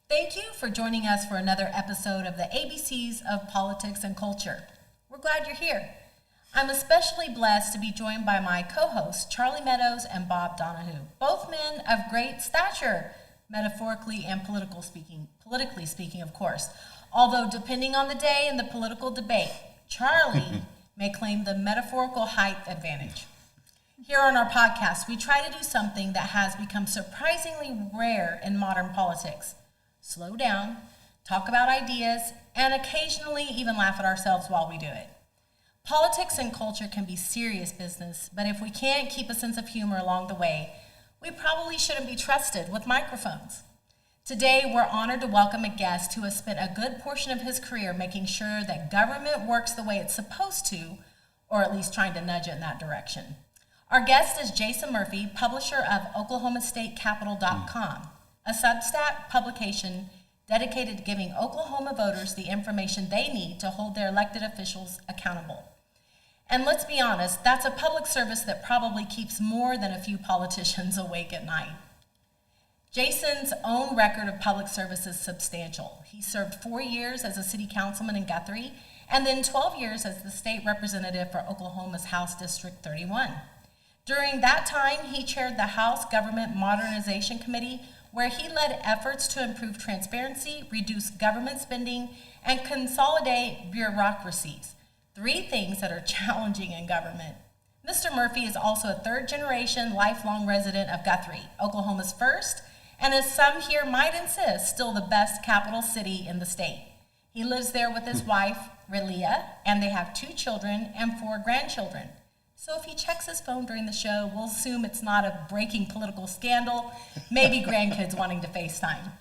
Thank you for joining us for another episode of the ABCs of Politics and Culture. We're glad you're here. I'm especially blessed to be joined by my co-hosts, Charlie Meadows and Bob Donahue, both men of great stature, metaphorically and politically speaking, of course. Although, depending on the day and the political debate, Charlie may claim the metaphorical height advantage. Here on our podcast, we try to do something that has become surprisingly rare in modern politics. Slow down, talk about ideas, and occasionally even laugh at ourselves while we do it. Politics and culture can be serious business, but if we can't keep a sense of humor along the way, we probably shouldn't be trusted with microphones. Today, we're honored to welcome a guest who has spent a good portion of his career making sure that government works the way it's supposed to, or at least trying to nudge it in that direction. Our guest is Jason Murphey, publisher of OklahomaStateCapital.com, a Substack publication dedicated to giving Oklahoma voters the information they need to hold their elected officials accountable. And let's be honest, that's a public service that probably keeps more than a few politicians awake at night. Jason's own record of public service is substantial. He served 4 years as a city councilman in Guthrie, and then 12 years as the state representative for Oklahoma's House District 31. During that time, he chaired the House Government Modernization Committee, where he led efforts to improve transparency, reduce government spending, and consolidate bureaucracies. 3 things that are challenging in government. Mr. Murphey is also a third-generation lifelong resident of Guthrie, Oklahoma's first, and as some here might insist, still the best capital city in the state. He lives there with his wife, Relia, and they have 2 children and 4 grandchildren. So if he checks his phone during the show, we'll assume it's not a breaking political scandal, maybe grandkids wanting to FaceTime.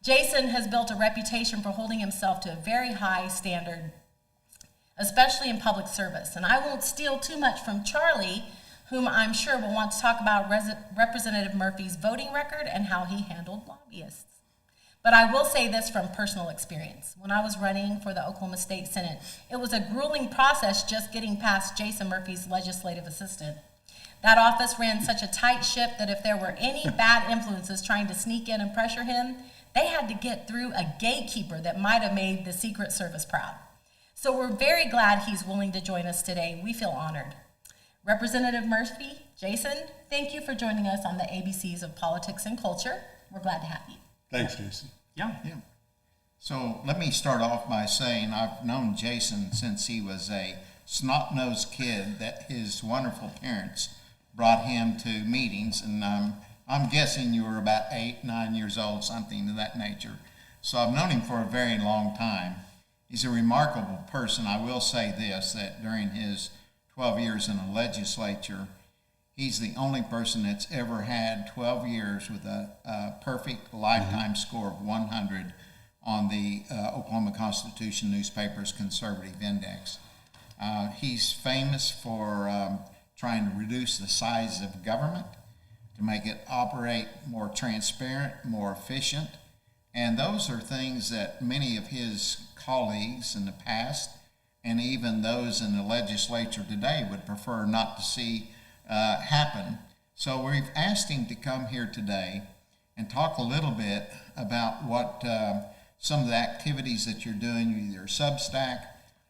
Jason has built a reputation for holding himself to a very high standard, especially in public service. And I won't steal too much from Charlie, whom I'm sure will want to talk about Representative Murphy's voting record and how he handled lobbyists. But I will say this from personal experience. When I was running for the Oklahoma State Senate, it was a grueling process just getting past Jason Murphy's legislative assistant. That office ran such a tight ship that if there were any bad influences trying to sneak in and pressure him, they had to get through a gatekeeper that might have made the Secret Service proud. So we're very glad he's willing to join us today. We feel honored. Representative Murphy, Jason, thank you for joining us on the ABCs of Politics and Culture. We're glad to have you. Thanks, Jason. Yeah. So let me start off by saying I've known Jason since he was a snot-nosed kid that his wonderful parents brought him to meetings, and I'm guessing you were about 8, 9 years old, something of that nature. So I've known him for a very long time. He's a remarkable person. I will say this, that during his 12 years in the legislature, he's the only person that's ever had 12 years with a perfect lifetime score of 100 on the Oklahoma Constitution newspaper's conservative index. He's famous for trying to reduce the size of government, to make it operate more transparent, more efficient. And those are things that many of his colleagues in the past, and even those in the legislature today, would prefer not to see happen. So we've asked him to come here today and talk a little bit about what some of the activities that you're doing with your Substack,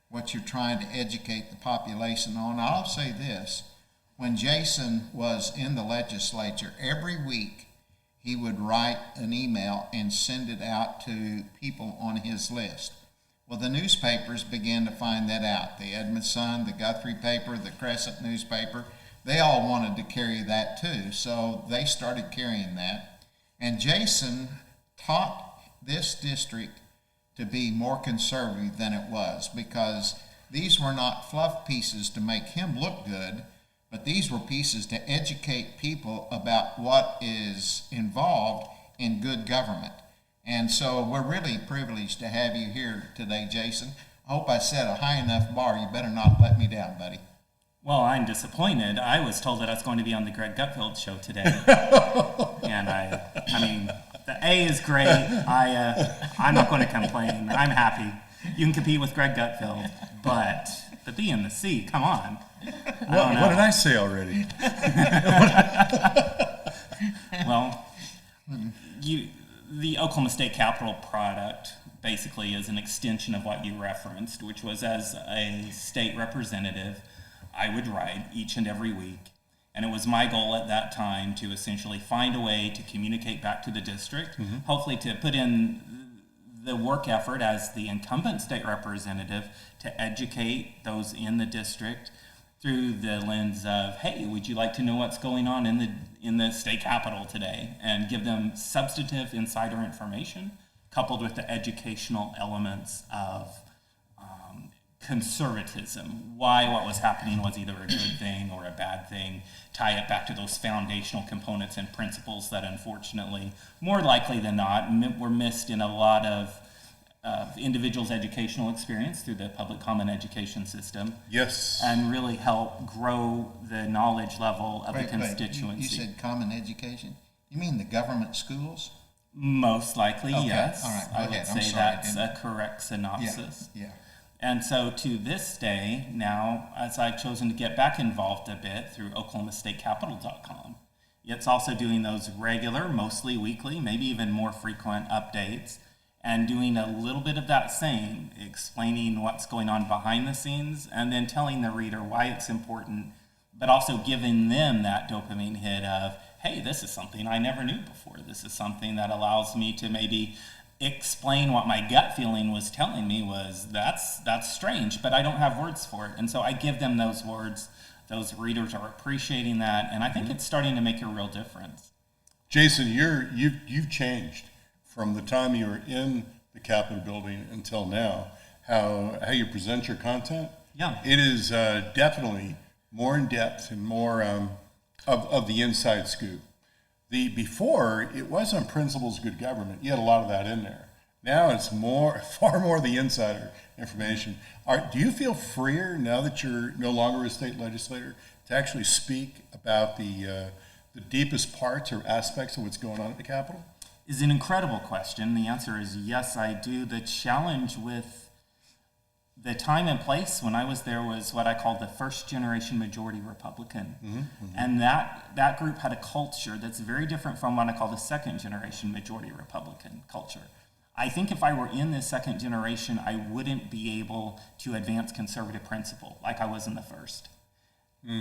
what you're trying to educate the population on. I'll say this, when Jason was in the legislature, every week he would write an email and send it out to people on his list. Well, the newspapers began to find that out. The Edmond Sun, the Guthrie paper, the Crescent newspaper, they all wanted to carry that too, so they started carrying that. And Jason taught this district to be more conservative than it was, because these were not fluff pieces to make him look good, but these were pieces to educate people about what is involved in good government. And so we're really privileged to have you here today, Jason. I hope I set a high enough bar. You better not let me down, buddy. Well, I'm disappointed. I was told that I was going to be on the Greg Gutfeld show today. And I mean, the A is great. I'm not going to complain. I'm happy. You can compete with Greg Gutfeld, but the B and the C, come on. What did I say already? Well, The Oklahoma State Capitol product basically is an extension of what you referenced, which was as a state representative, I would write each and every week. And it was my goal at that time to essentially find a way to communicate back to the district, hopefully to put in the work effort as the incumbent state representative to educate those in the district through the lens of, hey, would you like to know what's going on in the state capitol today, and give them substantive insider information coupled with the educational elements of conservatism, why what was happening was either a good thing or a bad thing, tie it back to those foundational components and principles that unfortunately, more likely than not, were missed in a lot of individuals' educational experience through the public common education system. Yes. And really help grow the knowledge level of the Wait, constituency. you said common education? You mean the government schools? Most likely, Okay, yes. all right, go I ahead. would I'm say sorry, that's a correct synopsis. Yeah. And so to this day, now, as I've chosen to get back involved a bit through OklahomaStateCapitol.com, it's also doing those regular, mostly weekly, maybe even more frequent updates, and doing a little bit of that same, explaining what's going on behind the scenes, and then telling the reader why it's important, but also giving them that dopamine hit of, hey, this is something I never knew before. This is something that allows me to maybe explain what my gut feeling was telling me was that's strange, but I don't have words for it. And so I give them those words. Those readers are appreciating that, and I think it's starting to make a real difference. Jason, you've changed from the time you were in the Capitol building until now. How you present your content. Yeah. It is definitely more in depth and more of the inside scoop. Before, it was on principles of good government. You had a lot of that in there. Now it's far more the insider information. Do you feel freer now that you're no longer a state legislator to actually speak about the deepest parts or aspects of what's going on at the Capitol? Is an incredible question. The answer is yes, I do. The challenge with the time and place when I was there was what I called the first generation majority Republican. And that group had a culture that's very different from what I call the second generation majority Republican culture. I think if I were in this second generation, I wouldn't be able to advance conservative principle like I was in the first.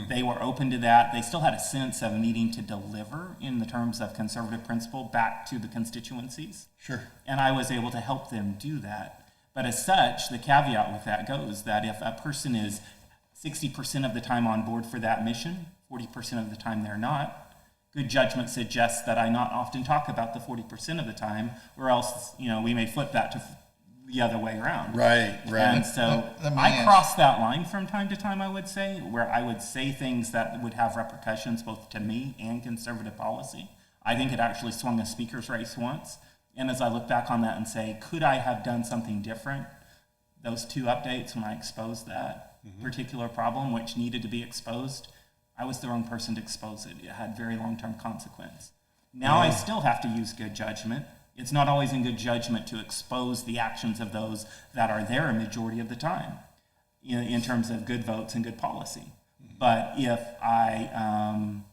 They were open to that. They still had a sense of needing to deliver in the terms of conservative principle back to the constituencies. Sure. And I was able to help them do that. But as such, the caveat with that goes that if a person is 60% of the time on board for that mission, 40% of the time they're not, good judgment suggests that I not often talk about the 40% of the time, or else, we may flip that to the other way around. Right. And so Let me I ask- cross that line from time to time, I would say, where I would say things that would have repercussions both to me and conservative policy. I think it actually swung a speaker's race once. And as I look back on that and say, could I have done something different? Those two updates when I exposed that particular problem, which needed to be exposed, I was the wrong person to expose it. It had very long-term consequence. Now I still have to use good judgment. It's not always in good judgment to expose the actions of those that are there a majority of the time in terms of good votes and good policy. But if I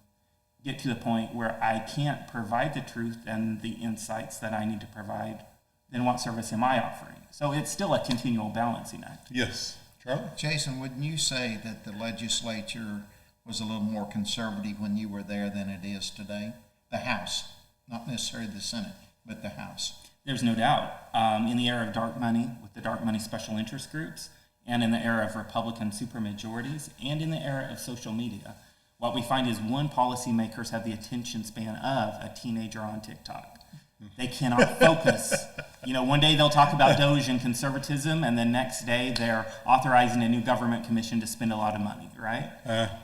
get to the point where I can't provide the truth and the insights that I need to provide, then what service am I offering? So it's still a continual balancing act. Yes. Charlie? Jason, wouldn't you say that the legislature was a little more conservative when you were there than it is today? The House, not necessarily the Senate, but the House. There's no doubt. In the era of dark money, with the dark money special interest groups, and in the era of Republican supermajorities, and in the era of social media, what we find is policymakers have the attention span of a teenager on TikTok. They cannot focus. One day they'll talk about Doge and conservatism, and the next day they're authorizing a new government commission to spend a lot of money, right?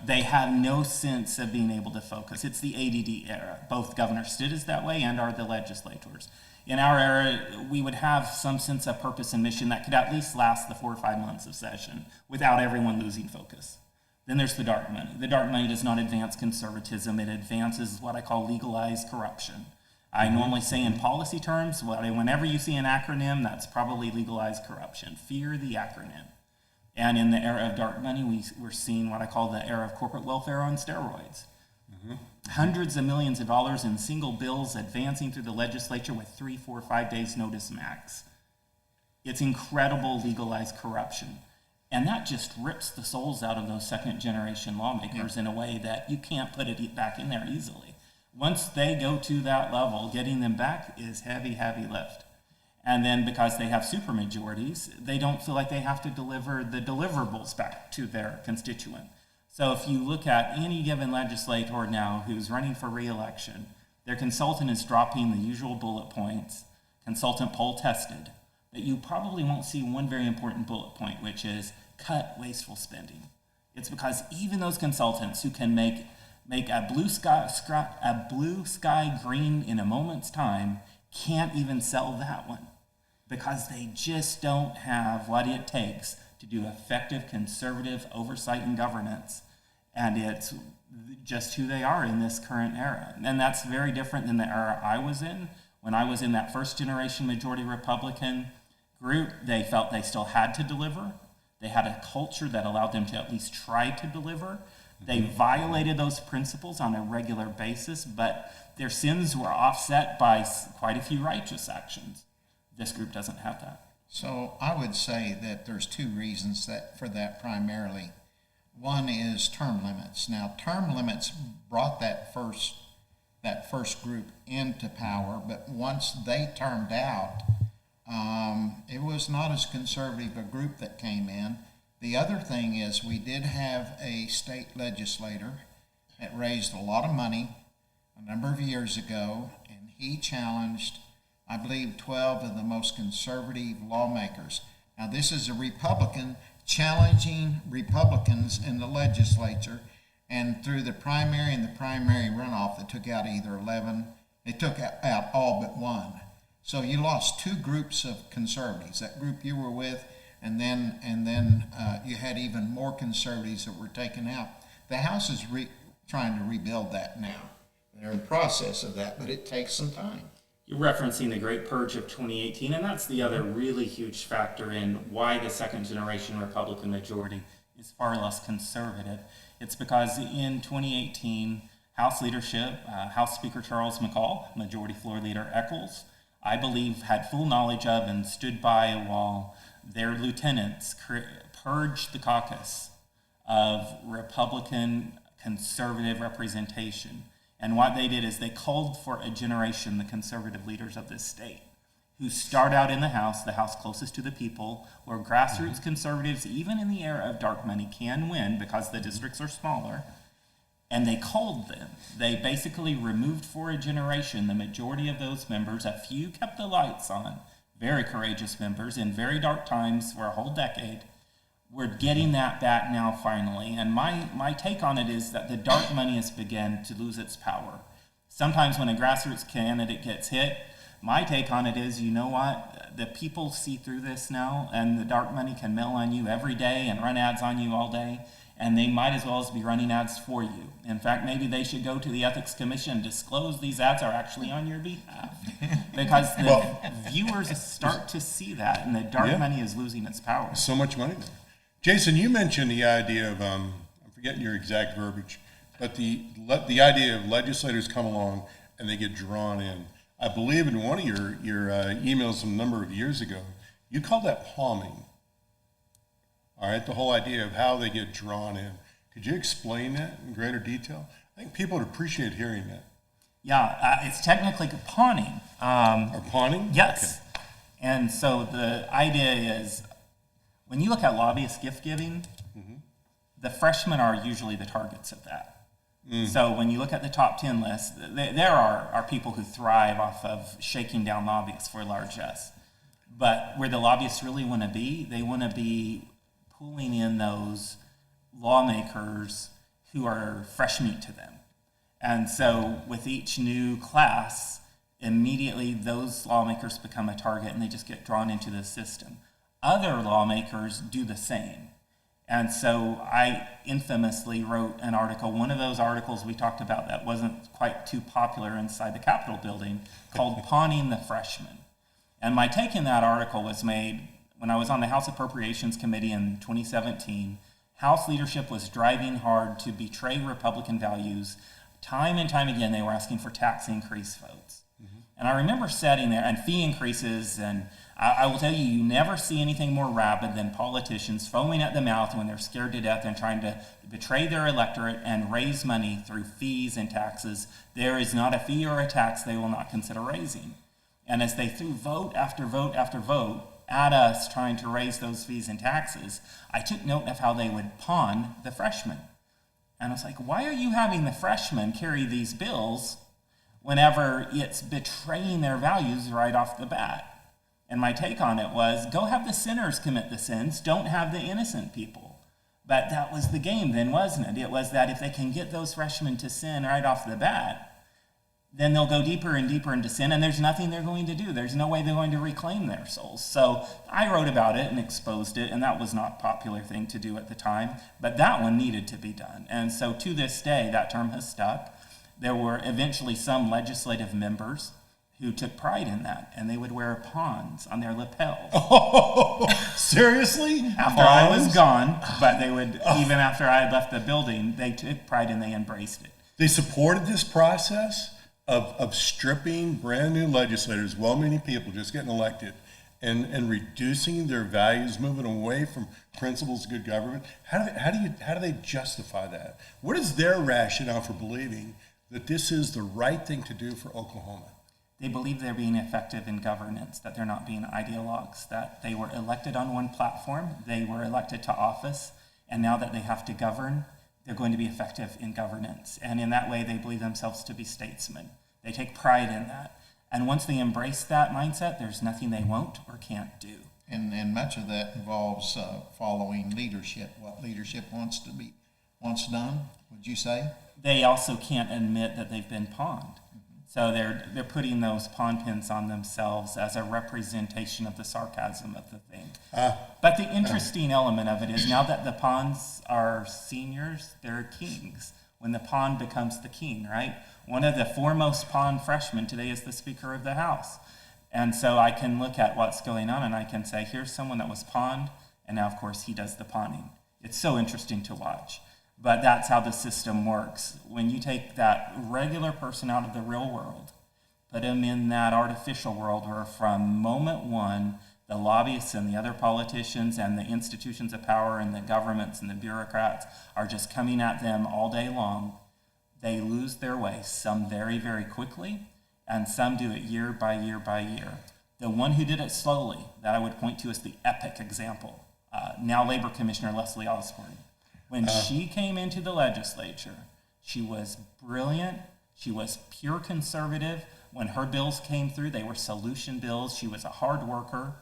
They have no sense of being able to focus. It's the ADD era. Both governors stood as that way and are the legislators. In our era, we would have some sense of purpose and mission that could at least last the 4 or 5 months of session without everyone losing focus. Then there's the dark money. The dark money does not advance conservatism. It advances what I call legalized corruption. I normally say in policy terms, whenever you see an acronym, that's probably legalized corruption. Fear the acronym. And in the era of dark money, we're seeing what I call the era of corporate welfare on steroids. Hundreds of millions of dollars in single bills advancing through the legislature with 3, 4, 5 days notice max. It's incredible legalized corruption. And that just rips the souls out of those second generation lawmakers in a way that you can't put it back in there easily. Once they go to that level, getting them back is heavy, heavy lift. And then because they have supermajorities, they don't feel like they have to deliver the deliverables back to their constituent. So if you look at any given legislator now who's running for re-election, their consultant is dropping the usual bullet points, consultant poll tested, that you probably won't see one very important bullet point, which is cut wasteful spending. It's because even those consultants who can make a blue sky green in a moment's time can't even sell that one because they just don't have what it takes to do effective conservative oversight and governance. And it's just who they are in this current era. And that's very different than the era I was in. When I was in that first generation majority Republican group, they felt they still had to deliver. They had a culture that allowed them to at least try to deliver. They violated those principles on a regular basis, but their sins were offset by quite a few righteous actions. This group doesn't have that. So I would say that there's two reasons for that primarily. One is term limits. Now, term limits brought that first group into power, but once they termed out, it was not as conservative a group that came in. The other thing is we did have a state legislator that raised a lot of money a number of years ago, and he challenged, I believe, 12 of the most conservative lawmakers. Now, this is a Republican challenging Republicans in the legislature, and through the primary and the primary runoff, they took out either 11, they took out all but one. So you lost two groups of conservatives, that group you were with, and then you had even more conservatives that were taken out. The House is trying to rebuild that now. They're in the process of that, but it takes some time. You're referencing the Great Purge of 2018, and that's the other really huge factor in why the second generation Republican majority is far less conservative. It's because in 2018, House leadership, House Speaker Charles McCall, Majority Floor Leader Eccles, I believe had full knowledge of and stood by while their lieutenants purged the caucus of Republican conservative representation. And what they did is they called for a generation, the conservative leaders of this state, who start out in the House closest to the people, where grassroots conservatives, even in the era of dark money, can win because the districts are smaller. And they called them. They basically removed for a generation the majority of those members. A few kept the lights on, very courageous members in very dark times for a whole decade. We're getting that back now finally. And my take on it is that the dark money has begun to lose its power. Sometimes when a grassroots candidate gets hit, my take on it is, you know what? The people see through this now, and the dark money can mail on you every day and run ads on you all day. And they might as well as be running ads for you. In fact, maybe they should go to the Ethics Commission and disclose these ads are actually on your behalf. Because the viewers start to see that, and the dark money is losing its power. So much money there. Jason, you mentioned the idea of, I'm forgetting your exact verbiage, but the idea of legislators come along and they get drawn in. I believe in one of your emails a number of years ago, you called that palming. All right, the whole idea of how they get drawn in. Could you explain that in greater detail? I think people would appreciate hearing that. Yeah, it's technically pawning. Or pawning? Yes. Okay. And so the idea is, when you look at lobbyist gift giving, the freshmen are usually the targets of that. So when you look at the top 10 list, there are people who thrive off of shaking down lobbyists for largesse. But where the lobbyists really want to be, they want to be pulling in those lawmakers who are fresh meat to them. And so with each new class, immediately those lawmakers become a target and they just get drawn into the system. Other lawmakers do the same. And so I infamously wrote an article, one of those articles we talked about that wasn't quite too popular inside the Capitol building, called Pawning the Freshmen. And my take in that article was made when I was on the House Appropriations Committee in 2017. House leadership was driving hard to betray Republican values, time and time again, they were asking for tax increase votes. And I remember sitting there, and fee increases, and I will tell you, you never see anything more rabid than politicians foaming at the mouth when they're scared to death and trying to betray their electorate and raise money through fees and taxes. There is not a fee or a tax they will not consider raising. And as they threw vote after vote after vote at us trying to raise those fees and taxes, I took note of how they would pawn the freshmen. And I was like, why are you having the freshmen carry these bills whenever it's betraying their values right off the bat? And my take on it was, go have the sinners commit the sins, don't have the innocent people. But that was the game then, wasn't it? It was that if they can get those freshmen to sin right off the bat, then they'll go deeper and deeper into sin, and there's nothing they're going to do. There's no way they're going to reclaim their souls. So I wrote about it and exposed it, and that was not a popular thing to do at the time, but that one needed to be done. And so to this day, that term has stuck. There were eventually some legislative members who took pride in that, and they would wear pawns on their lapels. Oh, seriously? After I was gone, but they would, even after I had left the building, they took pride and they embraced it. They supported this process of stripping brand new legislators, well-meaning people just getting elected, and reducing their values, moving away from principles of good government. How do they justify that? What is their rationale for believing that this is the right thing to do for Oklahoma? They believe they're being effective in governance, that they're not being ideologues, that they were elected on one platform, they were elected to office, and now that they have to govern, they're going to be effective in governance. And in that way, they believe themselves to be statesmen. They take pride in that. And once they embrace that mindset, there's nothing they won't or can't do. And much of that involves following leadership, what leadership wants done, would you say? They also can't admit that they've been pawned. So they're putting those pawn pins on themselves as a representation of the sarcasm of the thing. But the interesting element of it is now that the pawns are seniors, they're kings. When the pawn becomes the king, right? One of the foremost pawn freshmen today is the Speaker of the House. And so I can look at what's going on and I can say, here's someone that was pawned, and now, of course, he does the pawning. It's so interesting to watch. But that's how the system works. When you take that regular person out of the real world, put them in that artificial world where from moment one, the lobbyists and the other politicians and the institutions of power and the governments and the bureaucrats are just coming at them all day long, they lose their way, some very, very quickly, and some do it year by year by year. The one who did it slowly, that I would point to as the epic example, now Labor Commissioner Leslie Osborne. When she came into the legislature, she was brilliant. She was pure conservative. When her bills came through, they were solution bills. She was a hard worker,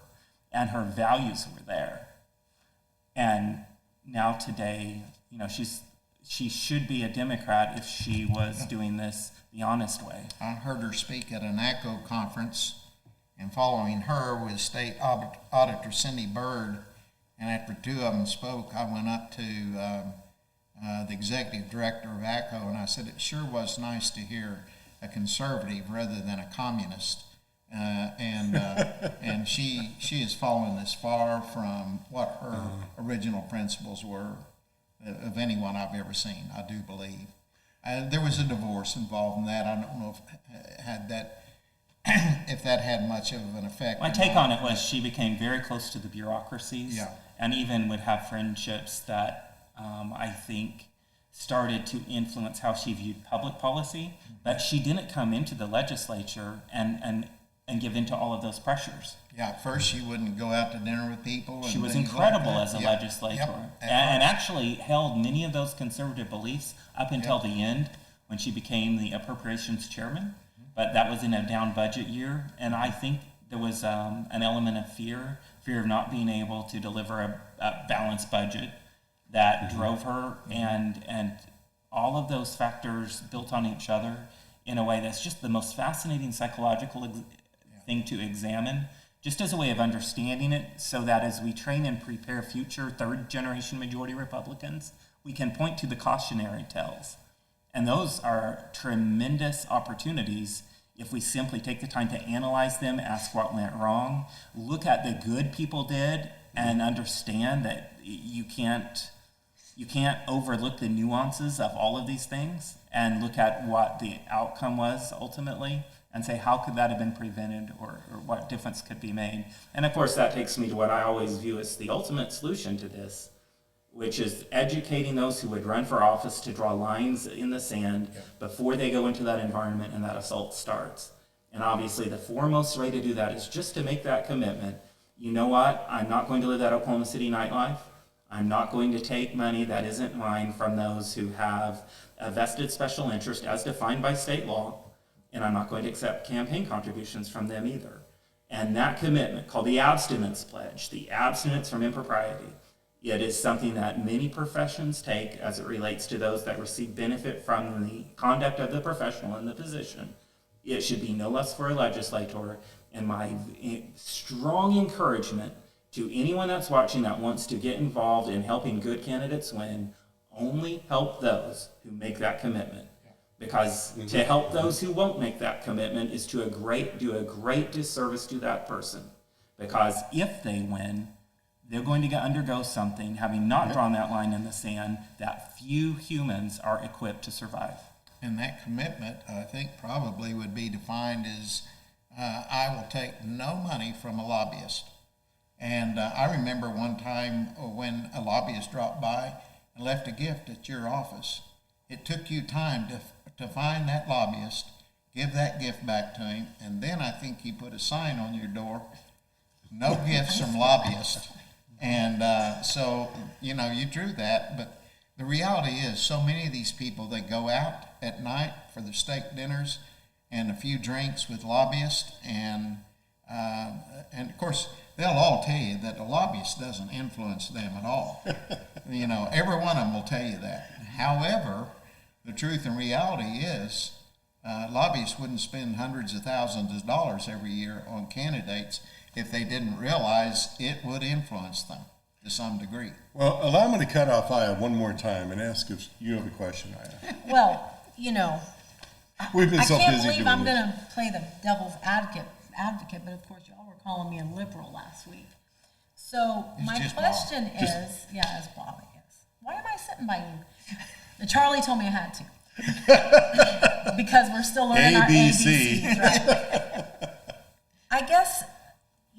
and her values were there. And now today, you know, she should be a Democrat if she was doing this the honest way. I heard her speak at an ACO conference, and following her was State Auditor Cindy Byrd. And after two of them spoke, I went up to the executive director of ACO, and I said, it sure was nice to hear a conservative rather than a communist. And she is following this far from what her original principles were of anyone I've ever seen, I do believe. There was a divorce involved in that. I don't know if that had much of an effect. My take on it was she became very close to the bureaucracies, Yeah. and even would have friendships that I think started to influence how she viewed public policy. But she didn't come into the legislature and give into all of those pressures. Yeah, at first she wouldn't go out to dinner with people. She and was things incredible like as a that. legislator, Yep. and actually held many of those conservative beliefs up until Yep. the end when she became the appropriations chairman. But that was in a down budget year, and I think there was an element of fear of not being able to deliver a balanced budget that drove her, and all of those factors built on each other in a way that's just the most fascinating psychological thing to examine, just as a way of understanding it, so that as we train and prepare future third-generation majority Republicans, we can point to the cautionary tales. And those are tremendous opportunities if we simply take the time to analyze them, ask what went wrong, look at the good people did, and understand that you can't you can't overlook the nuances of all of these things and look at what the outcome was ultimately and say, how could that have been prevented, or what difference could be made? And of course, that takes me to what I always view as the ultimate solution to this, which is educating those who would run for office to draw lines in the sand before they go into that environment and that assault starts. And obviously, the foremost way to do that is just to make that commitment. You know what? I'm not going to live that Oklahoma City nightlife. I'm not going to take money that isn't mine from those who have a vested special interest as defined by state law, and I'm not going to accept campaign contributions from them either. And that commitment, called the abstinence pledge, the abstinence from impropriety, it is something that many professions take as it relates to those that receive benefit from the conduct of the professional in the position. It should be no less for a legislator, and my strong encouragement to anyone that's watching that wants to get involved in helping good candidates win, only help those who make that commitment. Because to help those who won't make that commitment is to do a great disservice to that person. Because if they win, they're going to undergo something, having not drawn that line in the sand, that few humans are equipped to survive. And that commitment, I think, probably would be defined as, I will take no money from a lobbyist. And I remember one time when a lobbyist dropped by and left a gift at your office. It took you time to find that lobbyist, give that gift back to him, and then I think you put a sign on your door, no gifts from lobbyists. And so, you drew that, but the reality is so many of these people, they go out at night for their steak dinners and a few drinks with lobbyists, and of course, they'll all tell you that the lobbyist doesn't influence them at all. Every one of them will tell you that. However, the truth and reality is lobbyists wouldn't spend hundreds of thousands of dollars every year on candidates if they didn't realize it would influence them to some degree. Well, allow me to cut off Aya one more time and ask if you have a question, Aya. Well, We've been I so can't busy believe doing I'm this. going to play the devil's advocate, but of course y'all were calling me a liberal last week. So It's my just question Bob. is, as Bob, I guess. Why am I sitting by you? And Charlie told me I had to. Because we're still learning our ABC. ABCs, right? I guess,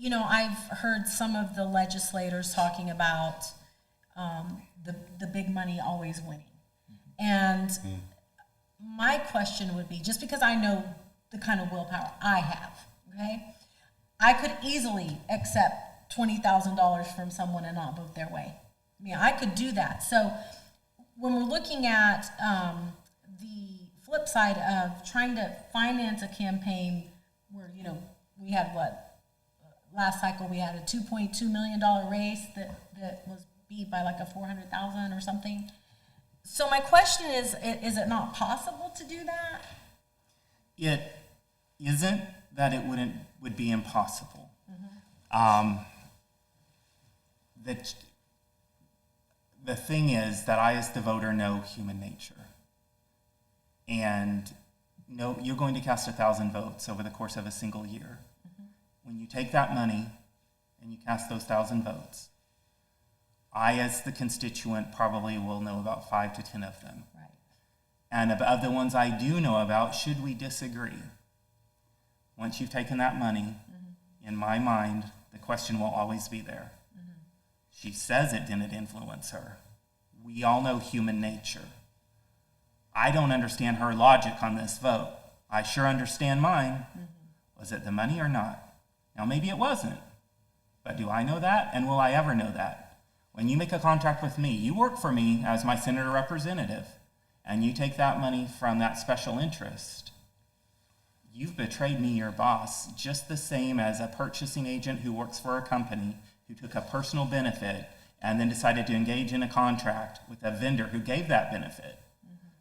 I've heard some of the legislators talking about the big money always winning. And my question would be, just because I know the kind of willpower I have, okay, I could easily accept $20,000 from someone and not vote their way. I mean, I could do that. So when we're looking at the flip side of trying to finance a campaign where, we had last cycle we had a $2.2 million race that was beat by like a 400,000 or something. So my question is it not possible to do that? It isn't that it would be impossible. The thing is that I, as the voter, know human nature. And you're going to cast 1,000 votes over the course of a single year. When you take that money and you cast those 1,000 votes, I, as the constituent, probably will know about 5 to 10 of them. Right. And of the ones I do know about, should we disagree, once you've taken that money, in my mind, the question will always be there. She says it didn't influence her. We all know human nature. I don't understand her logic on this vote. I sure understand mine. Was it the money or not? Now, maybe it wasn't. But do I know that? And will I ever know that? When you make a contract with me, you work for me as my senator representative, and you take that money from that special interest, you've betrayed me, your boss, just the same as a purchasing agent who works for a company who took a personal benefit and then decided to engage in a contract with a vendor who gave that benefit.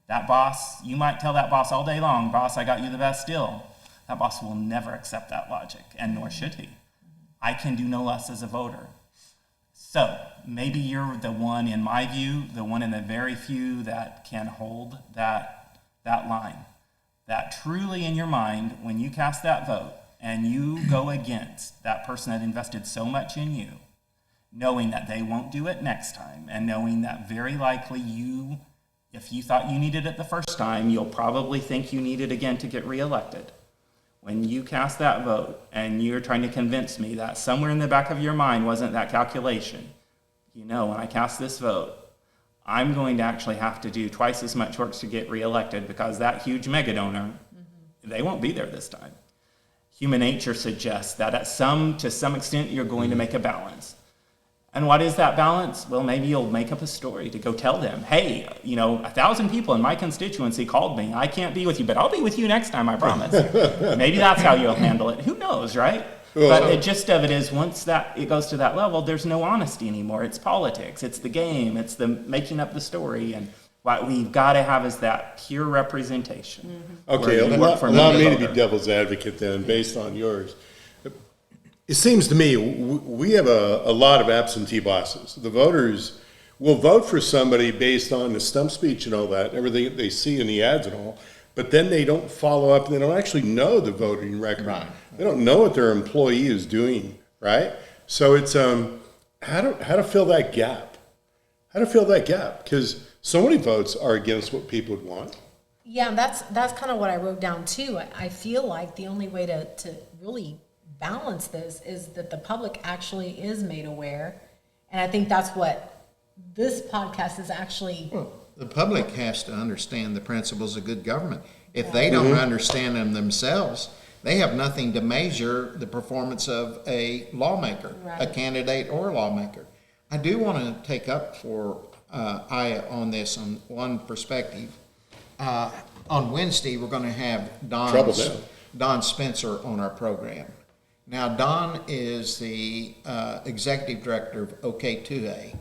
That boss, you might tell that boss all day long, boss, I got you the best deal. That boss will never accept that logic, and nor should he. I can do no less as a voter. So maybe you're the one, in my view, the one in the very few that can hold that line. That truly in your mind, when you cast that vote and you go against that person that invested so much in you, knowing that they won't do it next time, and knowing that very likely if you thought you needed it the first time, you'll probably think you need it again to get reelected. When you cast that vote and you're trying to convince me that somewhere in the back of your mind wasn't that calculation, when I cast this vote, I'm going to actually have to do twice as much work to get reelected because that huge mega donor, they won't be there this time. Human nature suggests that to some extent, you're going to make a balance. And what is that balance? Well, maybe you'll make up a story to go tell them, hey, 1,000 people in my constituency called me. I can't be with you, but I'll be with you next time, I promise. Maybe that's how you'll handle it. Who knows, right? But the gist of it is once it goes to that level, there's no honesty anymore. It's politics. It's the game. It's the making up the story. And what we've got to have is that pure representation. Okay, allow me to be devil's advocate then, based on yours. It seems to me we have a lot of absentee bosses. The voters will vote for somebody based on the stump speech and all that, everything they see in the ads and all, but then they don't follow up and they don't actually know the voting record. Right. They don't know what their employee is doing, right? So it's how to fill that gap. How to fill that gap, because so many votes are against what people would want. Yeah, that's kind of what I wrote down too. I feel like the only way to really balance this is that the public actually is made aware. And I think that's what this podcast is actually. Well, the public has to understand the principles of good government. If they don't understand them themselves, they have nothing to measure the performance of a lawmaker, a candidate or a lawmaker. I do want to take up for Aya on this on one perspective. On Wednesday, we're going to have Don Spencer on our program. Now, Don is the executive director of OK2A,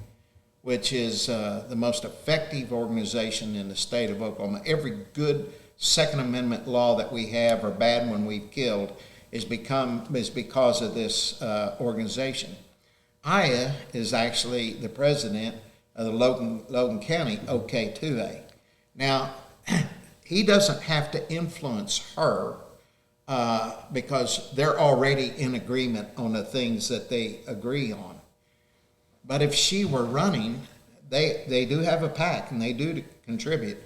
which is the most effective organization in the state of Oklahoma. Every good Second Amendment law that we have or bad one we've killed is because of this organization. Aya is actually the president of the Logan County OK2A. Now, he doesn't have to influence her because they're already in agreement on the things that they agree on. But if she were running, they do have a PAC and they do contribute.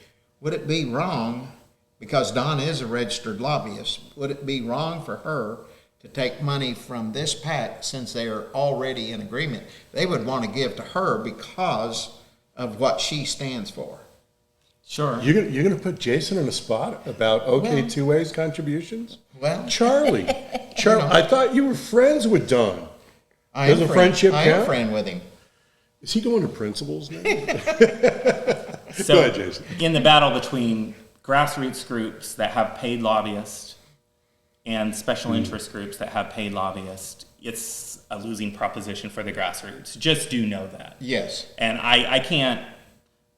Would it be wrong, because Don is a registered lobbyist, would it be wrong for her to take money from this PAC since they are already in agreement? They would want to give to her because of what she stands for. Sure. You're going to put Jason in a spot about OK2A's contributions? Well, Charlie, I thought you were friends with Don. I am count? friend with him. Is he going to principals now? So, go ahead, Jason. In the battle between grassroots groups that have paid lobbyists and special interest groups that have paid lobbyists, it's a losing proposition for the grassroots. Just do know that. Yes. And I can't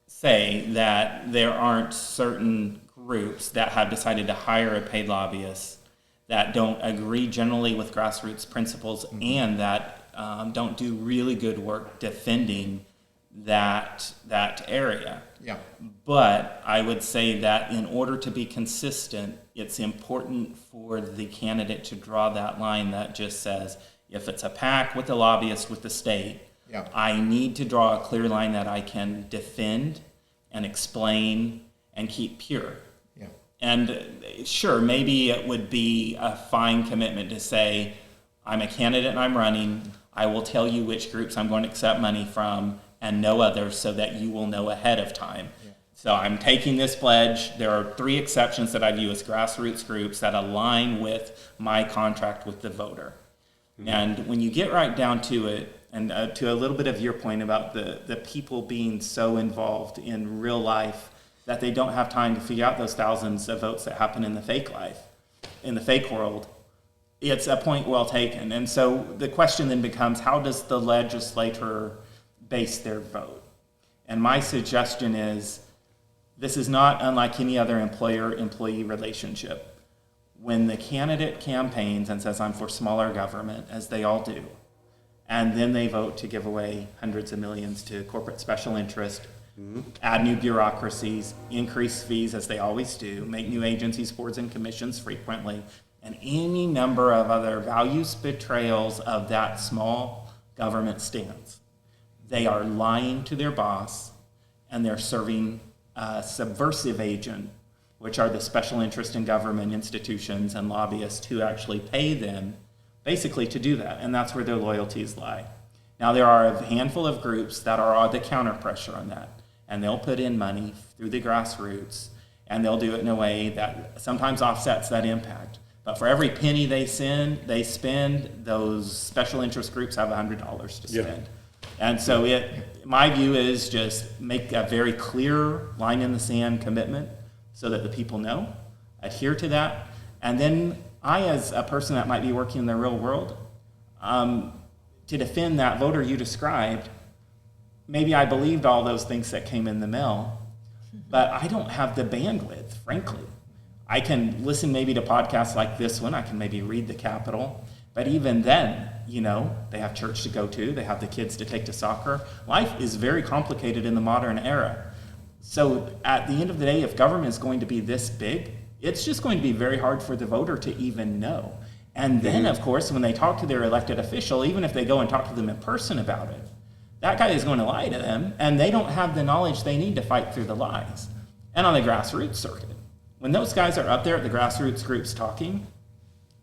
say that there aren't certain groups that have decided to hire a paid lobbyist that don't agree generally with grassroots principles and that don't do really good work defending that area. Yeah. But I would say that in order to be consistent, it's important for the candidate to draw that line that just says, if it's a PAC with the lobbyist with the state, I need to draw a clear line that I can defend and explain and keep pure. Yeah. And sure, maybe it would be a fine commitment to say, I'm a candidate and I'm running. I will tell you which groups I'm going to accept money from and no others so that you will know ahead of time. Yeah. So I'm taking this pledge. There are 3 exceptions that I view as grassroots groups that align with my contract with the voter. Mm-hmm. And when you get right down to it, and to a little bit of your point about the people being so involved in real life that they don't have time to figure out those thousands of votes that happen in the fake life, in the fake world, it's a point well taken. And so the question then becomes, how does the legislature base their vote? And my suggestion is, this is not unlike any other employer-employee relationship. When the candidate campaigns and says, I'm for smaller government, as they all do, and then they vote to give away hundreds of millions to corporate special interest, add new bureaucracies, increase fees as they always do, make new agencies, boards, and commissions frequently, and any number of other values betrayals of that small government stands. They are lying to their boss, and they're serving a subversive agent, which are the special interest in government institutions and lobbyists who actually pay them basically to do that, and that's where their loyalties lie. Now, there are a handful of groups that are the counter pressure on that, and they'll put in money through the grassroots, and they'll do it in a way that sometimes offsets that impact. But for every penny they spend, those special interest groups have $100 to spend. And so my view is just make a very clear line in the sand commitment so that the people know, adhere to that. And then I, as a person that might be working in the real world, to defend that voter you described, maybe I believed all those things that came in the mail, but I don't have the bandwidth, frankly. I can listen maybe to podcasts like this one. I can maybe read the Capitol. But even then, they have church to go to. They have the kids to take to soccer. Life is very complicated in the modern era. So at the end of the day, if government is going to be this big, it's just going to be very hard for the voter to even know. And then, of course, when they talk to their elected official, even if they go and talk to them in person about it, that guy is going to lie to them, and they don't have the knowledge they need to fight through the lies. And on the grassroots circuit, when those guys are up there at the grassroots groups talking,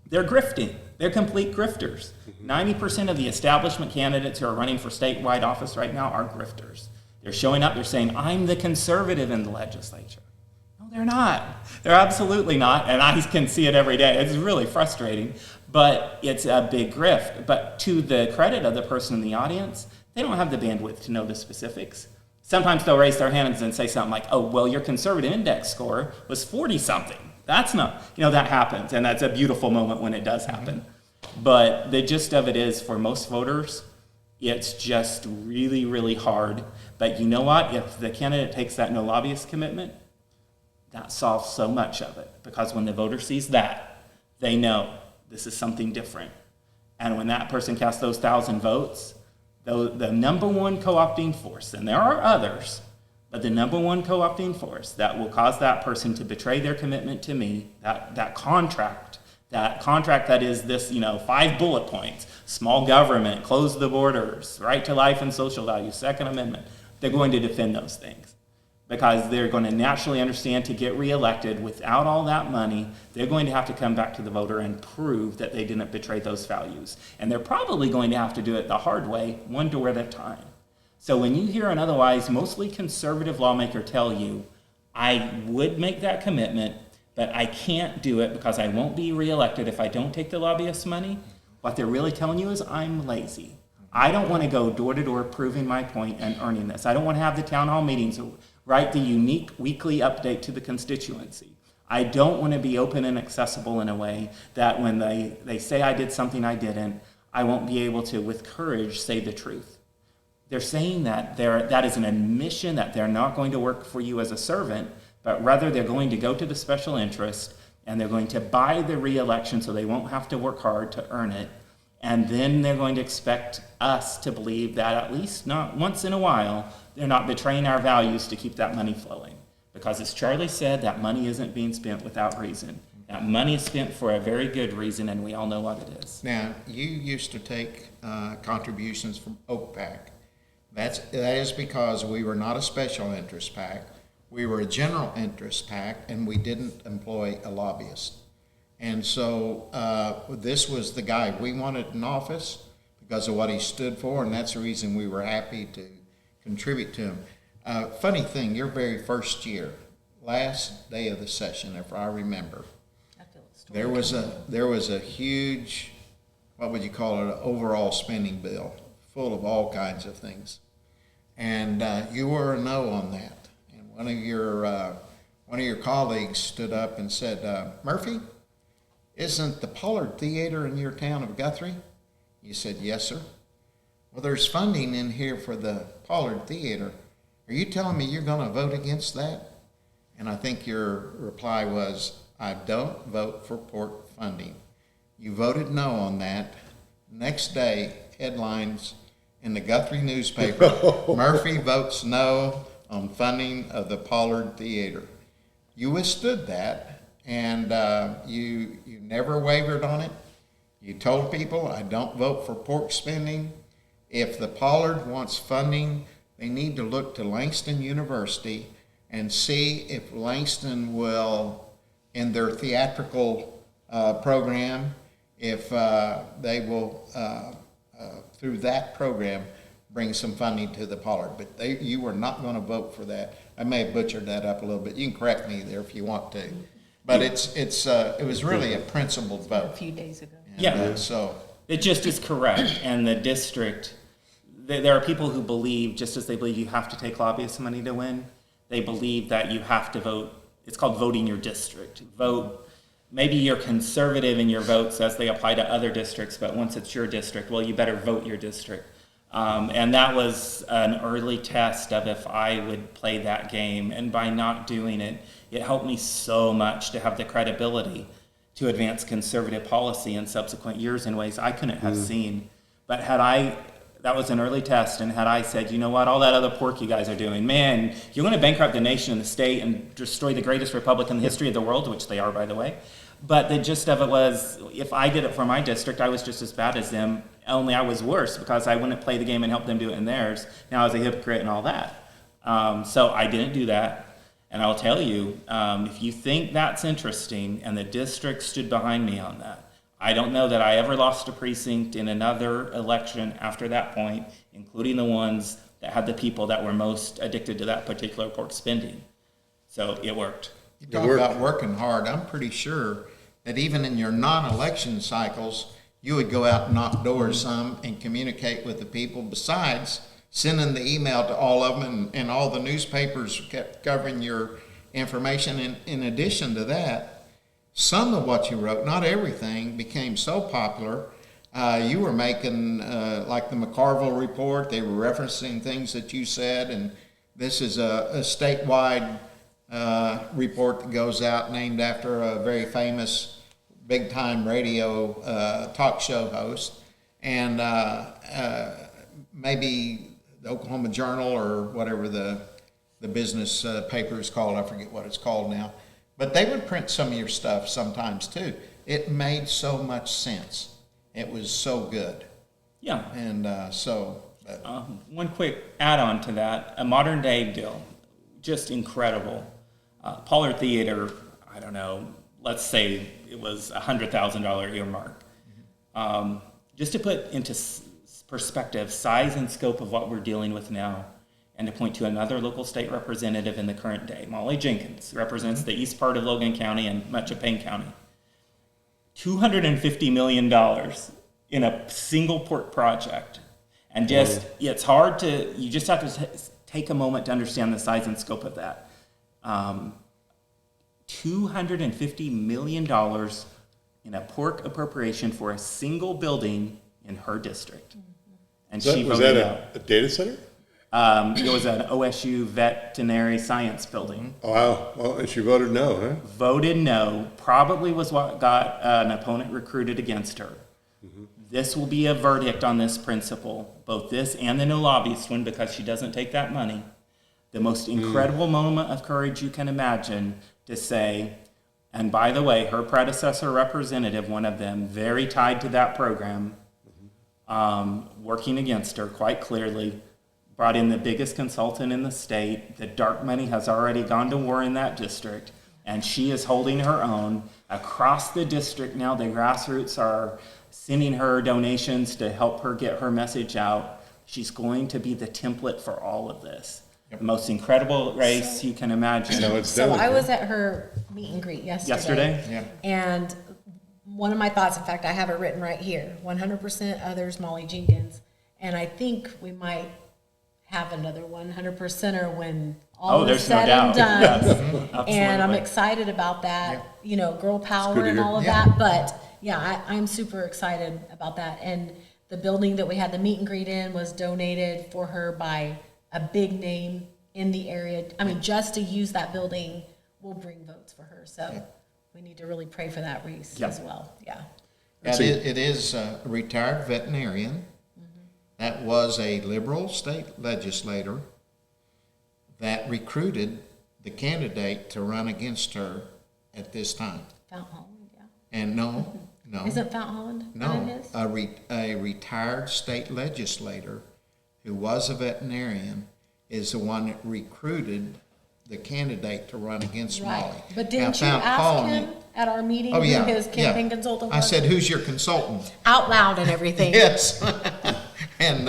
they're grifting. They're complete grifters. 90% of the establishment candidates who are running for statewide office right now are grifters. They're showing up, they're saying, I'm the conservative in the legislature. No, they're not. They're absolutely not, and I can see it every day. It's really frustrating, but it's a big grift. But to the credit of the person in the audience, they don't have the bandwidth to know the specifics. Sometimes they'll raise their hands and say something like, oh, well, your conservative index score was 40-something. That's not, that happens, and that's a beautiful moment when it does happen. But the gist of it is, for most voters, it's just really, really hard. But you know what? If the candidate takes that no lobbyist commitment, that solves so much of it. Because when the voter sees that, they know this is something different. And when that person casts those 1,000 votes, the number one co-opting force, and there are others, but the number one co-opting force that will cause that person to betray their commitment to me, that contract that is this, 5 bullet points: small government, close the borders, right to life and social values, Second Amendment, they're going to defend those things. Because they're going to naturally understand, to get reelected without all that money, they're going to have to come back to the voter and prove that they didn't betray those values. And they're probably going to have to do it the hard way, one door at a time. So when you hear an otherwise mostly conservative lawmaker tell you, I would make that commitment, but I can't do it because I won't be reelected if I don't take the lobbyist money, what they're really telling you is, I'm lazy. I don't want to go door to door proving my point and earning this. I don't want to have the town hall meetings, write the unique weekly update to the constituency. I don't want to be open and accessible in a way that when they say I did something I didn't, I won't be able to, with courage, say the truth. They're saying that that is an admission that they're not going to work for you as a servant, but rather they're going to go to the special interest and they're going to buy the re-election so they won't have to work hard to earn it. And then they're going to expect us to believe that, at least not once in a while, they're not betraying our values to keep that money flowing. Because as Charlie said, that money isn't being spent without reason. That money is spent for a very good reason, and we all know what it is. Now, you used to take contributions from Oak PAC. That is because we were not a special interest PAC. We were a general interest PAC, and we didn't employ a lobbyist. And so this was the guy we wanted in office because of what he stood for, and that's the reason we were happy to contribute to him. Funny thing, your very first year, last day of the session, if I remember, there was a huge, what would you call it, an overall spending bill full of all kinds of things. And you were a no on that. And one of your colleagues stood up and said, Murphy, isn't the Pollard Theater in your town of Guthrie? You said, yes, sir. Well, there's funding in here for the Pollard Theater. Are you telling me you're going to vote against that? And I think your reply was, I don't vote for port funding. You voted no on that. Next day, headlines in the Guthrie newspaper, Murphy votes no on funding of the Pollard Theater. You withstood that. And you never wavered on it. You told people, I don't vote for pork spending. if the Pollard wants funding, they need to look to Langston University and see if Langston will, in their theatrical program, if they will, through that program, bring some funding to the Pollard. But you were not going to vote for that. I may have butchered that up a little bit. You can correct me there if you want to. But it was really a principled vote. A few days ago. And, Yeah. So It just is correct, and the district, there are people who believe, just as they believe you have to take lobbyist money to win, they believe that you have to vote, it's called voting your district. Vote, maybe you're conservative in your votes as they apply to other districts, but once it's your district, well, you better vote your district. And that was an early test of if I would play that game, and by not doing it, it helped me so much to have the credibility to advance conservative policy in subsequent years in ways I couldn't have seen. But that was an early test, and had I said, you know what, all that other pork you guys are doing, man, you're going to bankrupt the nation and the state and destroy the greatest republic in the history of the world, which they are, by the way. But the gist of it was, if I did it for my district, I was just as bad as them, only I was worse because I wouldn't play the game and help them do it in theirs. Now I was a hypocrite and all that. So I didn't do that. And I'll tell you, if you think that's interesting, and the district stood behind me on that, I don't know that I ever lost a precinct in another election after that point, including the ones that had the people that were most addicted to that particular pork spending. So it worked. you talk about working hard. I'm pretty sure that even in your non-election cycles, you would go out and knock doors some and communicate with the people, besides sending the email to all of them, and all the newspapers kept covering your information. And in addition to that, some of what you wrote, not everything, became so popular. You were making, like the McCarville report, they were referencing things that you said, and this is a statewide report that goes out named after a very famous big-time radio talk show host. And maybe the Oklahoma Journal or whatever the business paper is called, I forget what it's called now. But they would print some of your stuff sometimes too. It made so much sense. It was so good. Yeah. And One quick add-on to that, a modern day deal, just incredible. Pollard Theater, I don't know, let's say it was $100,000 earmark. Just to put into perspective, size and scope of what we're dealing with now, and to point to another local state representative in the current day, Molly Jenkins, represents the east part of Logan County and much of Payne County. $250 million in a single port project. And just, it's hard to, you just have to take a moment to understand the size and scope of that. $250 million in a pork appropriation for a single building in her district. And Was she that voted no. a data center? It was an OSU veterinary science building. Oh, wow. Well, and she voted no, huh? Voted no, probably was what got an opponent recruited against her. This will be a verdict on this principle, both this and the no lobbyist one, because she doesn't take that money. The most incredible moment of courage you can imagine to say, and by the way, her predecessor representative, one of them, very tied to that program, working against her quite clearly, brought in the biggest consultant in the state. The dark money has already gone to war in that district, and she is holding her own. Across the district now, the grassroots are sending her donations to help her get her message out. She's going to be the template for all of this. The most incredible race you can imagine. So I was at her meet and greet yesterday. Yeah. And one of my thoughts, in fact, I have it written right here, 100% others, Molly Jenkins. And I think we might have another 100%er when all is there's said no and doubt. done. Yes, And I'm absolutely. excited about that, you know, girl power good to and hear. all of Yeah. that. But yeah, I'm super excited about that. And the building that we had the meet and greet in was donated for her by a big name in the area. I mean, just to use that building will bring votes for her. So we need to really pray for that, Reese, Yeah. as well. Yeah. it is a retired veterinarian that was a liberal state legislator that recruited the candidate to run against her at this time. Fountain Hall, yeah. And no, No. Isn't Fount Holland not in No, his? a retired state legislator who was a veterinarian is the one that recruited the candidate to run against Right. Molly. But Now, didn't you Fount ask Holland- him at our meeting Oh, who yeah, his yeah. campaign consultant I was? said, who's your consultant? Out loud and everything. Yes. And,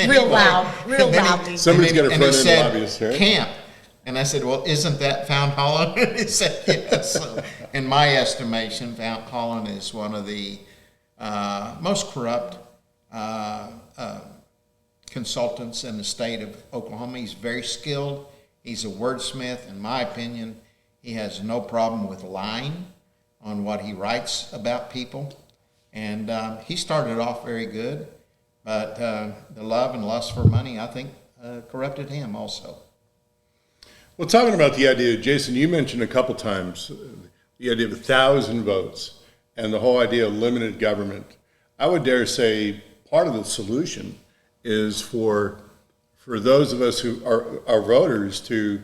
Real loud, real and then he- loudly. Somebody's got a and he front-end said, lobbyist, right? Camp. And I said, well, isn't that Fount Holland? And he said, yes. So, in my estimation, Fount Holland is one of the most corrupt consultants in the state of Oklahoma. He's very skilled. He's a wordsmith, in my opinion. He has no problem with lying on what he writes about people. And he started off very good, but the love and lust for money, I think, corrupted him also. Well, talking about the idea, Jason, you mentioned a couple times the idea of 1,000 votes and the whole idea of limited government. I would dare say part of the solution is for those of us who are voters to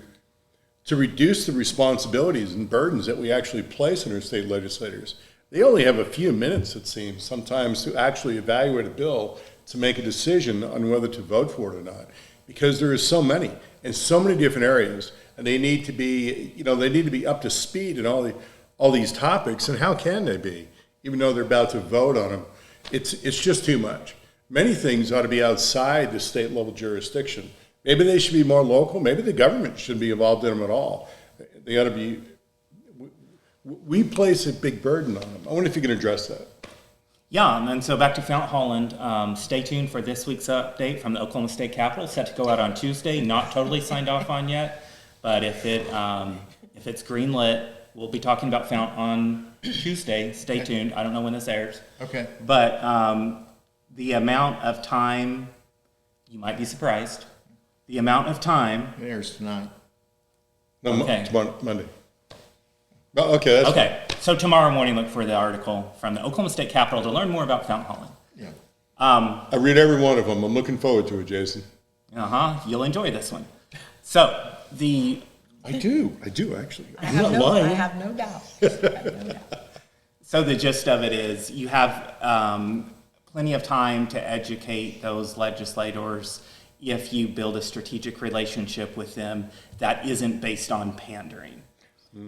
reduce the responsibilities and burdens that we actually place on our state legislators. They only have a few minutes, it seems, sometimes to actually evaluate a bill to make a decision on whether to vote for it or not, because there is so many in so many different areas, and they need to be, they need to be up to speed in all these topics. And how can they be, even though they're about to vote on them? It's just too much. Many things ought to be outside the state level jurisdiction. Maybe they should be more local. Maybe the government shouldn't be involved in them at all. They ought to be. We place a big burden on them. I wonder if you can address that. Yeah, and so back to Fount Holland. Stay tuned for this week's update from the Oklahoma State Capitol. Set to go out on Tuesday. Not totally signed off on yet, but if it's greenlit, we'll be talking about Fount on Tuesday. Stay tuned. I don't know when this airs. Okay. But the amount of time, you might be surprised. The amount of time. There's tonight. No, Okay. tomorrow, Monday. Oh, okay. That's Okay, so tomorrow morning, look for the article from the Oklahoma State Capitol to learn more about Fount Holland. Yeah. I read every one of them. I'm looking forward to it, Jason. You'll enjoy this one. So I do actually. I I'm have not no, I lying. have no doubt. I have no doubt. So the gist of it is you have plenty of time to educate those legislators if you build a strategic relationship with them that isn't based on pandering.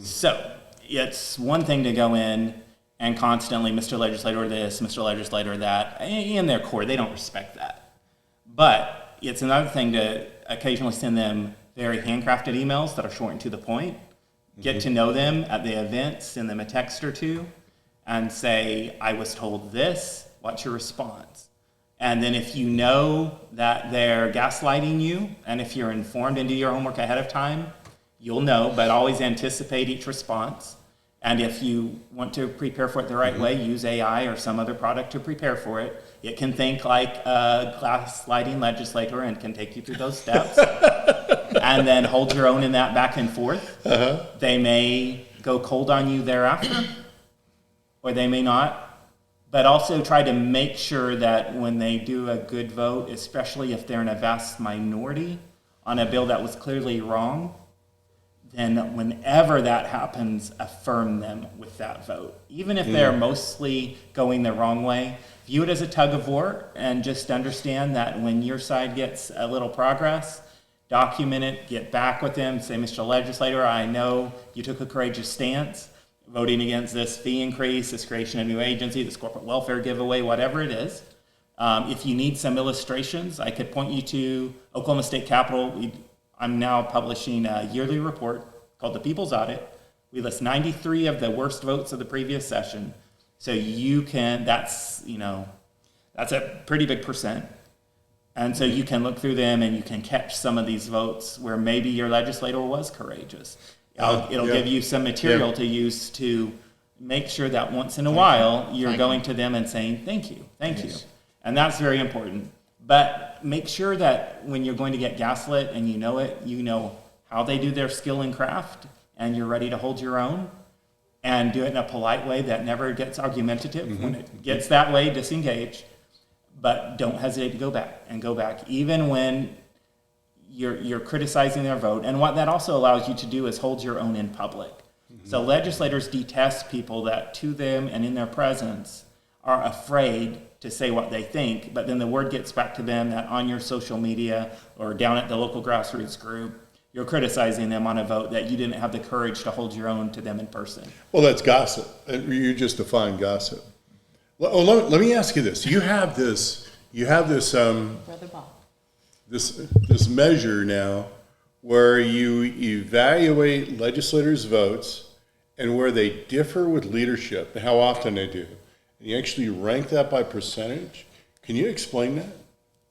So it's one thing to go in and constantly, Mr. Legislator this, Mr. Legislator that. In their core, they don't respect that. But it's another thing to occasionally send them very handcrafted emails that are short and to the point. Get to know them at the event, send them a text or two, and say, I was told this, what's your response? And then if you know that they're gaslighting you, and if you're informed and do your homework ahead of time, you'll know, but always anticipate each response. And if you want to prepare for it the right way, use AI or some other product to prepare for it. It can think like a gaslighting legislator and can take you through those steps. And then hold your own in that back and forth. They may go cold on you thereafter, or they may not. But also try to make sure that when they do a good vote, especially if they're in a vast minority on a bill that was clearly wrong, then whenever that happens, affirm them with that vote. Even if they're mostly going the wrong way, view it as a tug of war and just understand that when your side gets a little progress, document it, get back with them, say, Mr. Legislator, I know you took a courageous stance, voting against this fee increase, this creation of a new agency, this corporate welfare giveaway, whatever it is. If you need some illustrations, I could point you to Oklahoma State Capitol. I'm now publishing a yearly report called The People's Audit. We list 93 of the worst votes of the previous session. So you can, that's a pretty big percent. And so you can look through them and you can catch some of these votes where maybe your legislator was courageous. It'll give you some material to use to make sure that once in a while you're going to them and saying, thank you. And that's very important. But make sure that when you're going to get gaslit and you know it, you know how they do their skill and craft and you're ready to hold your own and do it in a polite way that never gets argumentative. When it gets that way, disengage. But don't hesitate to go back, even when you're criticizing their vote. And what that also allows you to do is hold your own in public. So legislators detest people that to them and in their presence are afraid to say what they think, but then the word gets back to them that on your social media or down at the local grassroots group, you're criticizing them on a vote that you didn't have the courage to hold your own to them in person. Well, that's gossip. You just define gossip. Well, let me ask you this. You have this Brother Bob. this measure now where you evaluate legislators' votes and where they differ with leadership and how often they do. And you actually rank that by percentage. Can you explain that?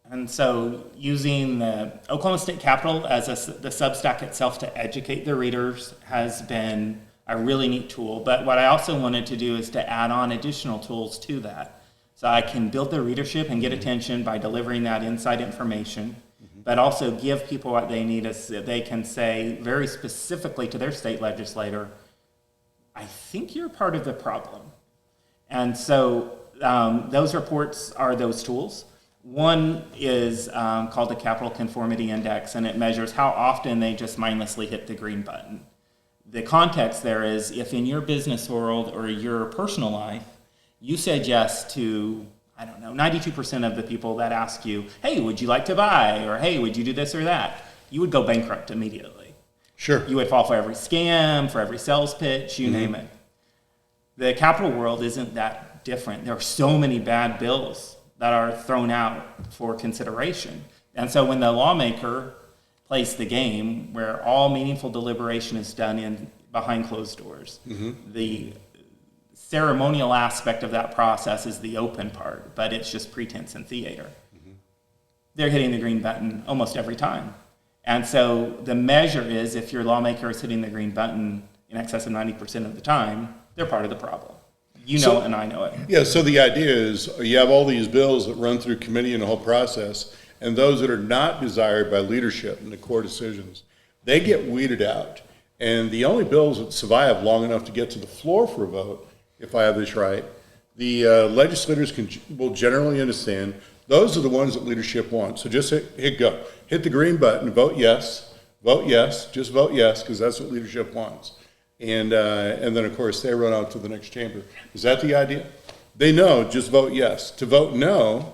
And so using the Oklahoma State Capitol as the Substack itself to educate the readers has been a really neat tool. But what I also wanted to do is to add on additional tools to that. So I can build the readership and get attention by delivering that inside information, but also give people what they need is that they can say very specifically to their state legislator, I think you're part of the problem. And so those reports are those tools. One is called the Capital Conformity Index, and it measures how often they just mindlessly hit the green button. The context there is if in your business world or your personal life, you said yes to, 92% of the people that ask you, hey, would you like to buy? Or hey, would you do this or that? You would go bankrupt immediately. Sure. You would fall for every scam, for every sales pitch, you name it. The capital world isn't that different. There are so many bad bills that are thrown out for consideration. And so when the lawmaker plays the game where all meaningful deliberation is done behind closed doors, the ceremonial aspect of that process is the open part, but it's just pretense and theater. They're hitting the green button almost every time. And so the measure is if your lawmaker is hitting the green button in excess of 90% of the time, they're part of the problem. You know it and I know it. Yeah, so the idea is you have all these bills that run through committee and the whole process, and those that are not desired by leadership and the core decisions, they get weeded out. And the only bills that survive long enough to get to the floor for a vote, if I have this right, the legislators will generally understand those are the ones that leadership wants. So just hit go. Hit the green button, vote yes, just vote yes, because that's what leadership wants. And then, of course, they run out to the next chamber. Is that the idea? They know, just vote yes. To vote no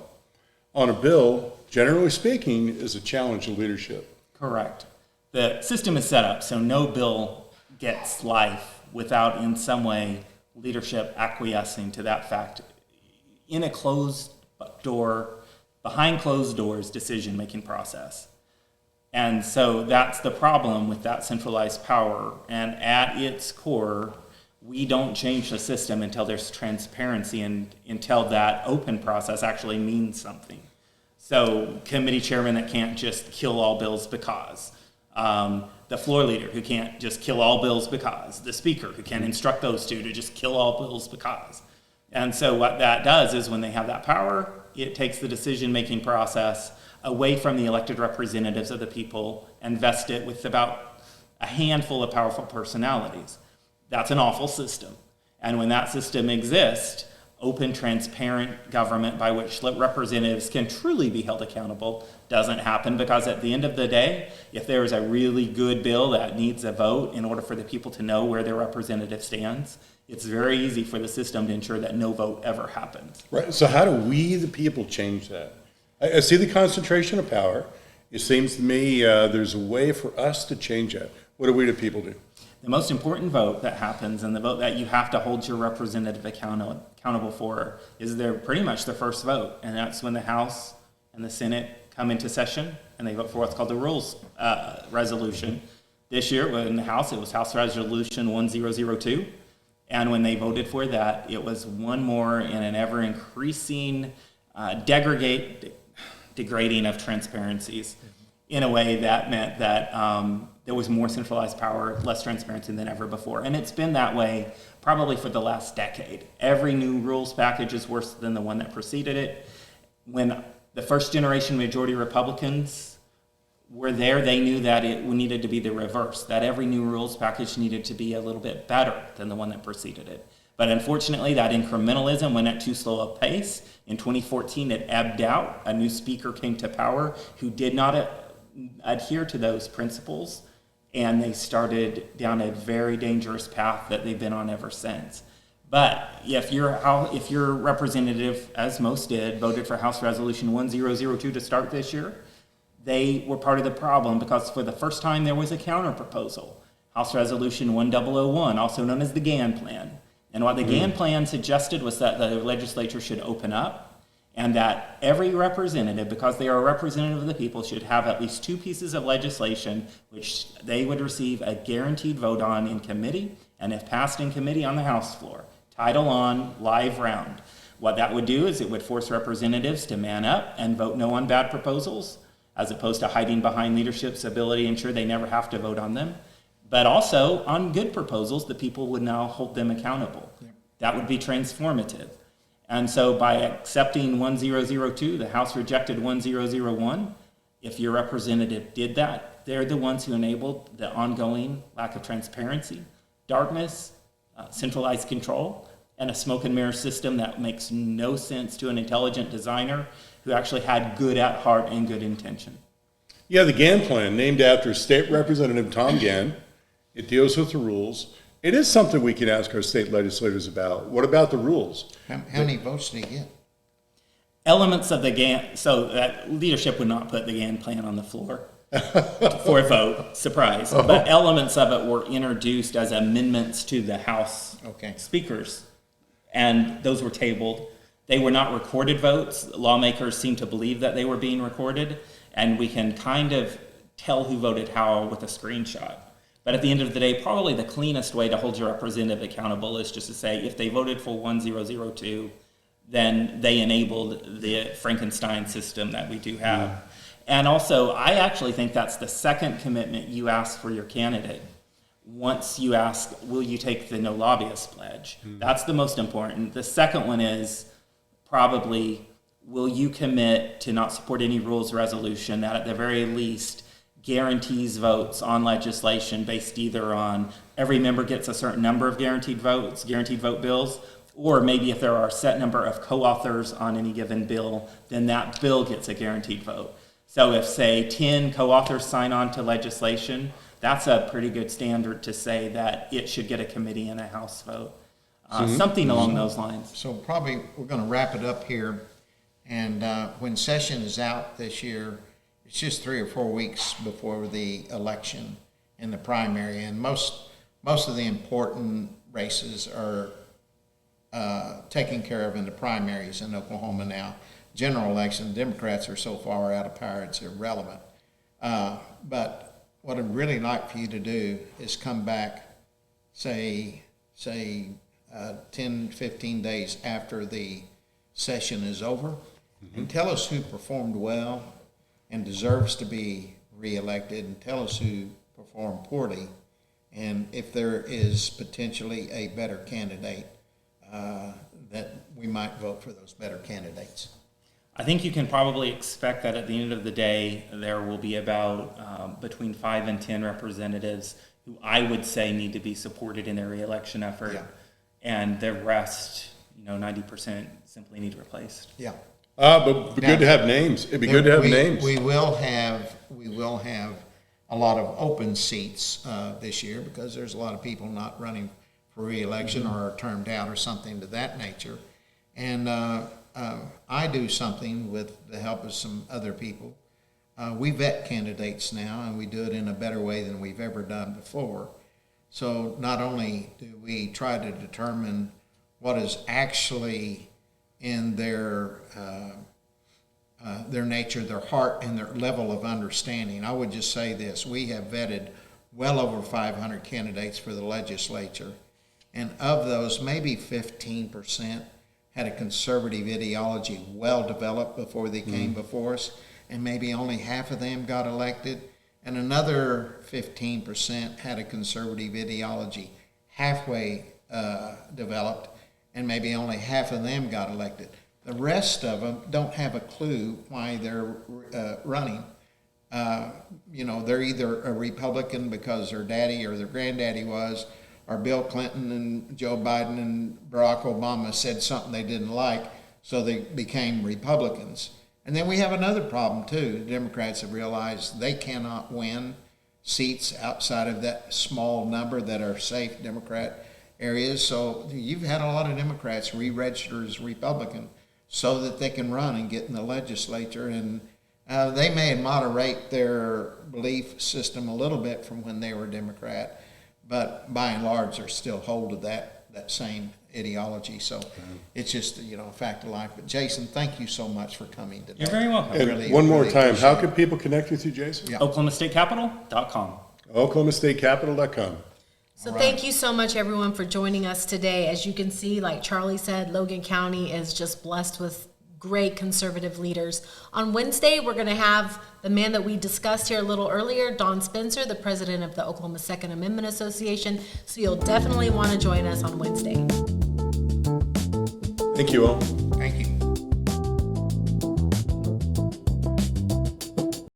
on a bill, generally speaking, is a challenge to leadership. Correct. The system is set up so no bill gets life without in some way leadership acquiescing to that fact in a closed door, behind closed doors decision-making process. And so that's the problem with that centralized power. And at its core, we don't change the system until there's transparency and until that open process actually means something. So committee chairman that can't just kill all bills because, the floor leader who can't just kill all bills because, the speaker who can instruct those two to just kill all bills because. And so what that does is when they have that power, it takes the decision-making process away from the elected representatives of the people and vest it with about a handful of powerful personalities. That's an awful system. And when that system exists, open, transparent government by which representatives can truly be held accountable doesn't happen, because at the end of the day, if there is a really good bill that needs a vote in order for the people to know where their representative stands, it's very easy for the system to ensure that no vote ever happens. Right. So how do we, the people, change that? I see the concentration of power. It seems to me there's a way for us to change that. What do we, the people, do? The most important vote that happens, and the vote that you have to hold your representative accountable for, is pretty much the first vote. And that's when the House and the Senate come into session and they vote for what's called the rules resolution. This year in the House, it was House Resolution 1002. And when they voted for that, it was one more in an ever-increasing degrading of transparencies in a way that meant that there was more centralized power, less transparency than ever before. And it's been that way probably for the last decade. Every new rules package is worse than the one that preceded it. When the first generation majority Republicans were there, they knew that it needed to be the reverse, that every new rules package needed to be a little bit better than the one that preceded it. But unfortunately, that incrementalism went at too slow a pace. In 2014, it ebbed out. A new speaker came to power who did not adhere to those principles. and they started down a very dangerous path that they've been on ever since. But if your representative, as most did, voted for House Resolution 1002 to start this year, they were part of the problem because for the first time there was a counter proposal, House Resolution 1001, also known as the GAN plan. And what the GAN plan suggested was that the legislature should open up and that every representative, because they are a representative of the people, should have at least 2 pieces of legislation which they would receive a guaranteed vote on in committee, and if passed in committee, on the House floor. Title on, live round. What that would do is it would force representatives to man up and vote no on bad proposals, as opposed to hiding behind leadership's ability to ensure they never have to vote on them. But also, on good proposals, the people would now hold them accountable. Yep. That would be transformative. And so by accepting 1002, the House rejected 1001. If your representative did that, they're the ones who enabled the ongoing lack of transparency, darkness, centralized control, and a smoke and mirror system that makes no sense to an intelligent designer who actually had good at heart and good intention. Yeah, the GAN plan, named after State Representative Tom Gann. It deals with the rules. It is something we can ask our state legislators about. What about the rules? How many votes did he get? Elements of the GAN, so that leadership would not put the GAN plan on the floor for a vote, surprise. But elements of it were introduced as amendments to the House speakers, and those were tabled. They were not recorded votes. Lawmakers seem to believe that they were being recorded, and we can kind of tell who voted how with a screenshot. But at the end of the day, probably the cleanest way to hold your representative accountable is just to say, if they voted for 1002, then they enabled the Frankenstein system that we do have. Yeah. And also, I actually think that's the second commitment you ask for your candidate. Once you ask, will you take the no lobbyist pledge? That's the most important. The second one is probably, will you commit to not support any rules resolution that at the very least guarantees votes on legislation based either on every member gets a certain number of guaranteed vote bills, or maybe if there are a set number of co-authors on any given bill, then that bill gets a guaranteed vote. So if, say, 10 co-authors sign on to legislation, that's a pretty good standard to say that it should get a committee and a House vote. Something along those lines. So probably we're going to wrap it up here. And when session is out this year, it's just 3 or 4 weeks before the election and the primary. And most of the important races are taken care of in the primaries in Oklahoma now. General election, Democrats are so far out of power, it's irrelevant. But what I'd really like for you to do is come back, say 10, 15 days after the session is over, and tell us who performed well and deserves to be reelected, and tell us who performed poorly, and if there is potentially a better candidate, that we might vote for those better candidates. I think you can probably expect that at the end of the day, there will be about between 5 and 10 representatives who I would say need to be supported in their reelection effort, and the rest, 90% simply need replaced. Yeah. But good to have names. It'd be good to have names. We will have a lot of open seats this year because there's a lot of people not running for re-election or are termed out or something to that nature. And I do something with the help of some other people. We vet candidates now, and we do it in a better way than we've ever done before. So not only do we try to determine what is actually in their nature, their heart, and their level of understanding. I would just say this: we have vetted well over 500 candidates for the legislature, and of those, maybe 15% had a conservative ideology well developed before they came before us, and maybe only half of them got elected, and another 15% had a conservative ideology halfway developed, and maybe only half of them got elected. The rest of them don't have a clue why they're running. They're either a Republican because their daddy or their granddaddy was, or Bill Clinton and Joe Biden and Barack Obama said something they didn't like, so they became Republicans. And then we have another problem, too. The Democrats have realized they cannot win seats outside of that small number that are safe Democrat areas. So you've had a lot of Democrats re-register as Republican so that they can run and get in the legislature. And they may moderate their belief system a little bit from when they were Democrat, but by and large, they're still hold to that same ideology. So it's just, a fact of life. But Jason, thank you so much for coming today. You're very welcome. And one more time, how appreciate can people connect with you, Jason? Yeah. OklahomaStateCapital.com. OklahomaStateCapital.com. So thank you so much, everyone, for joining us today. As you can see, like Charlie said, Logan County is just blessed with great conservative leaders. On Wednesday, we're going to have the man that we discussed here a little earlier, Don Spencer, the president of the Oklahoma Second Amendment Association. So you'll definitely want to join us on Wednesday. Thank you all.